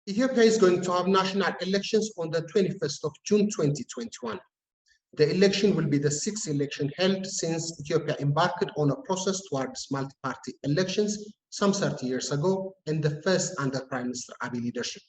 Ethiopia is going to have national elections on the 21st of June 2021. The election will be the sixth election held since Ethiopia embarked on a process towards multi-party elections some 30 years ago, and the first under Prime Minister Abiy leadership.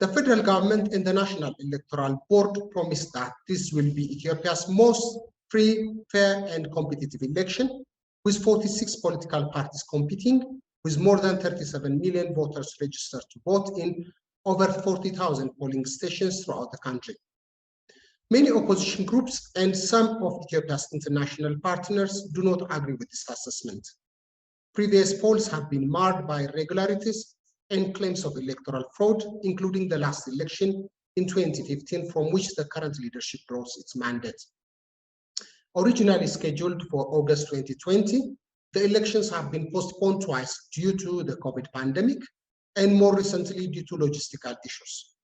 The federal government and the National Electoral Board promised that this will be Ethiopia's most free, fair, and competitive election, with 46 political parties competing, with more than 37 million voters registered to vote in over 40,000 polling stations throughout the country. Many opposition groups and some of Ethiopia's international partners do not agree with this assessment. Previous polls have been marred by irregularities and claims of electoral fraud, including the last election in 2015, from which the current leadership draws its mandate. Originally scheduled for August 2020, the elections have been postponed twice due to the COVID pandemic and more recently due to logistical issues.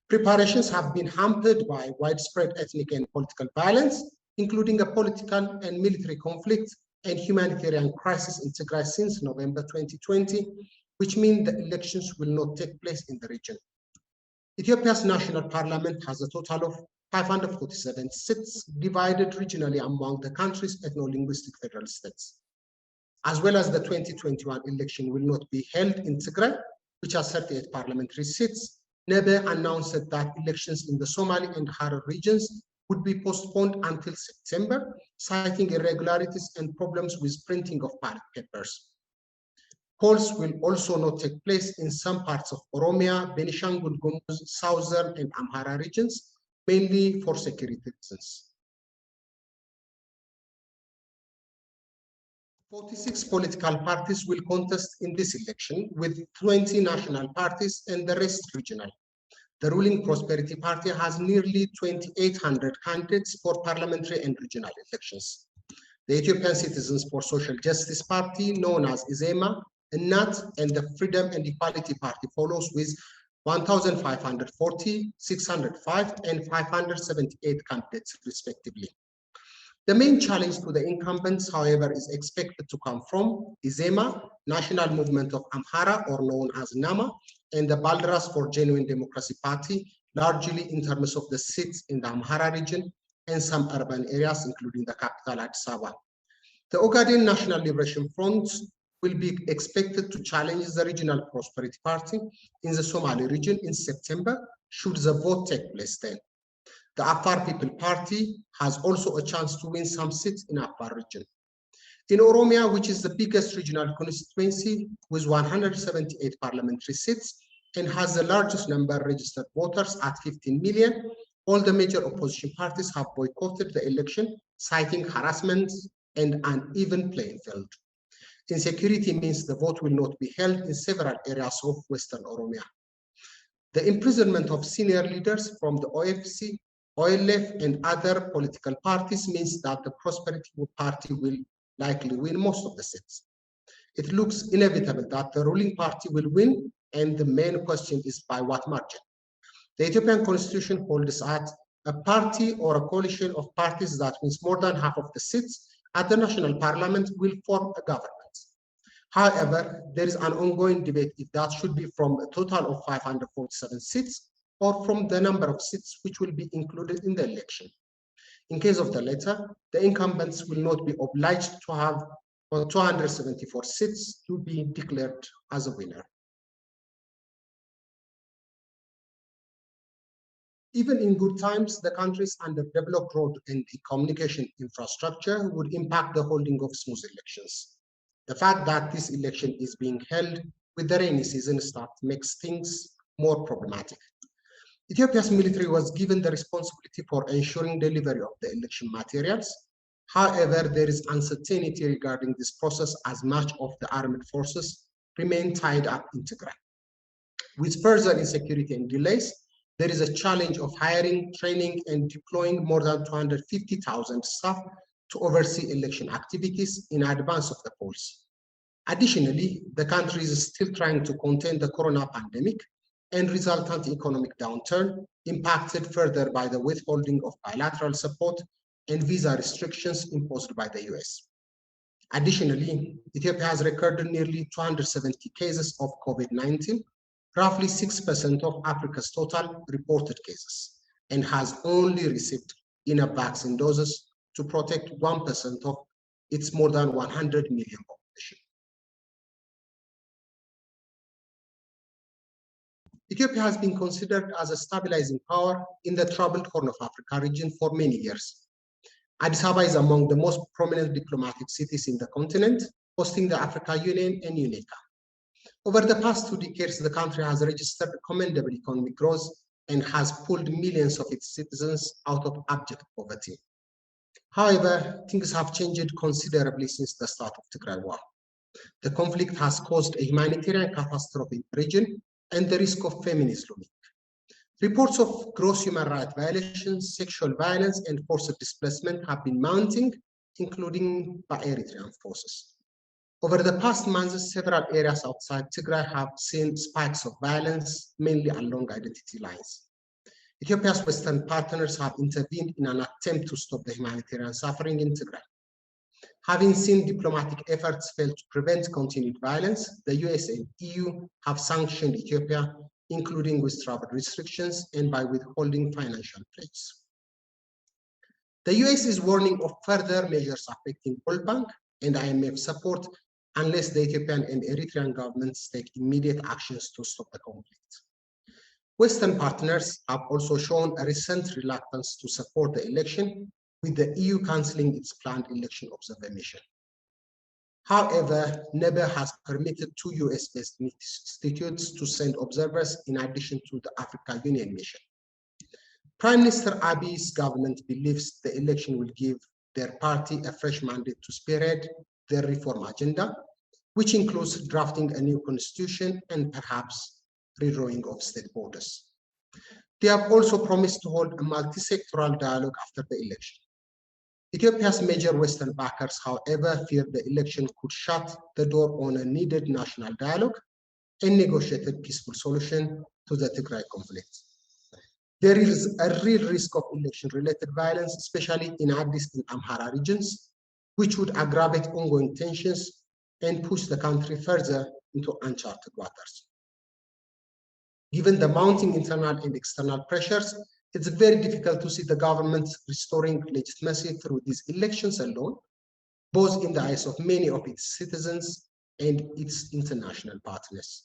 Preparations have been hampered by widespread ethnic and political violence, including a political and military conflict and humanitarian crisis in Tigray since November 2020, which means the elections will not take place in the region. Ethiopia's national parliament has a total of 547 seats divided regionally among the country's ethno-linguistic federal states. As well as the 2021 election will not be held in Tigray, which has 38 parliamentary seats, Nebe announced that elections in the Somali and Harar regions would be postponed until September, citing irregularities and problems with printing of ballot papers. Polls will also not take place in some parts of Oromia, Benishangul Gumuz, Southern, and Amhara regions, mainly for security reasons. 46 political parties will contest in this election, with 20 national parties and the rest regional. The ruling Prosperity Party has nearly 2,800 candidates for parliamentary and regional elections. The Ethiopian Citizens for Social Justice Party, known as IZEMA, NAT, and the Freedom and Equality Party follows with 1,540, 605, and 578 candidates, respectively. The main challenge to the incumbents, however, is expected to come from IZEMA, National Movement of Amhara, or known as NAMA, and the Balderas for Genuine Democracy Party, largely in terms of the seats in the Amhara region and some urban areas, including the capital, Addis Ababa. The Ogaden National Liberation Front will be expected to challenge the Regional Prosperity Party in the Somali region in September, should the vote take place then. The Afar People Party has also a chance to win some seats in Afar region. In Oromia, which is the biggest regional constituency with 178 parliamentary seats and has the largest number of registered voters at 15 million, all the major opposition parties have boycotted the election, citing harassment and uneven playing field. Insecurity means the vote will not be held in several areas of Western Oromia. The imprisonment of senior leaders from the OFC, OLF, and other political parties means that the Prosperity Party will likely win most of the seats. It looks inevitable that the ruling party will win, and the main question is by what margin. The Ethiopian constitution holds at a party or a coalition of parties that wins more than half of the seats at the national parliament will form a government. However, there is an ongoing debate if that should be from a total of 547 seats or from the number of seats which will be included in the election. In case of the latter, the incumbents will not be obliged to have 274 seats to be declared as a winner. Even in good times, the country's underdeveloped road and communication infrastructure would impact the holding of smooth elections. The fact that this election is being held with the rainy season start makes things more problematic. Ethiopia's military was given the responsibility for ensuring delivery of the election materials. However, there is uncertainty regarding this process as much of the armed forces remain tied up in Tigray. With further insecurity and delays, there is a challenge of hiring, training, and deploying more than 250,000 staff to oversee election activities in advance of the polls. Additionally, the country is still trying to contain the corona pandemic and resultant economic downturn, impacted further by the withholding of bilateral support and visa restrictions imposed by the US. Additionally, Ethiopia has recorded nearly 270 cases of COVID-19, roughly 6% of Africa's total reported cases, and has only received enough vaccine doses to protect 1% of its more than 100 million population. Ethiopia has been considered as a stabilizing power in the troubled Horn of Africa region for many years. Addis Ababa is among the most prominent diplomatic cities in the continent, hosting the Africa Union and UNECA. Over the past 2 decades, the country has registered commendable economic growth and has pulled millions of its citizens out of abject poverty. However, things have changed considerably since the start of the Tigray war. The conflict has caused a humanitarian catastrophe in the region and the risk of famine is looming. Reports of gross human rights violations, sexual violence, and forced displacement have been mounting, including by Eritrean forces. Over the past months, several areas outside Tigray have seen spikes of violence, mainly along identity lines. Ethiopia's Western partners have intervened in an attempt to stop the humanitarian suffering in Tigray. Having seen diplomatic efforts fail to prevent continued violence, the US and EU have sanctioned Ethiopia, including with travel restrictions and by withholding financial pledges. The US is warning of further measures affecting World Bank and IMF support unless the Ethiopian and Eritrean governments take immediate actions to stop the conflict. Western partners have also shown a recent reluctance to support the election, with the EU cancelling its planned election observer mission. However, NEBE has permitted 2 US-based institutes to send observers in addition to the Africa Union mission. Prime Minister Abiy's government believes the election will give their party a fresh mandate to spearhead their reform agenda, which includes drafting a new constitution and perhaps redrawing of state borders. They have also promised to hold a multi-sectoral dialogue after the election. Ethiopia's major Western backers, however, fear the election could shut the door on a needed national dialogue and negotiated peaceful solution to the Tigray conflict. There is a real risk of election-related violence, especially in Addis and Amhara regions, which would aggravate ongoing tensions and push the country further into uncharted waters. Given the mounting internal and external pressures, it's very difficult to see the government restoring legitimacy through these elections alone, both in the eyes of many of its citizens and its international partners.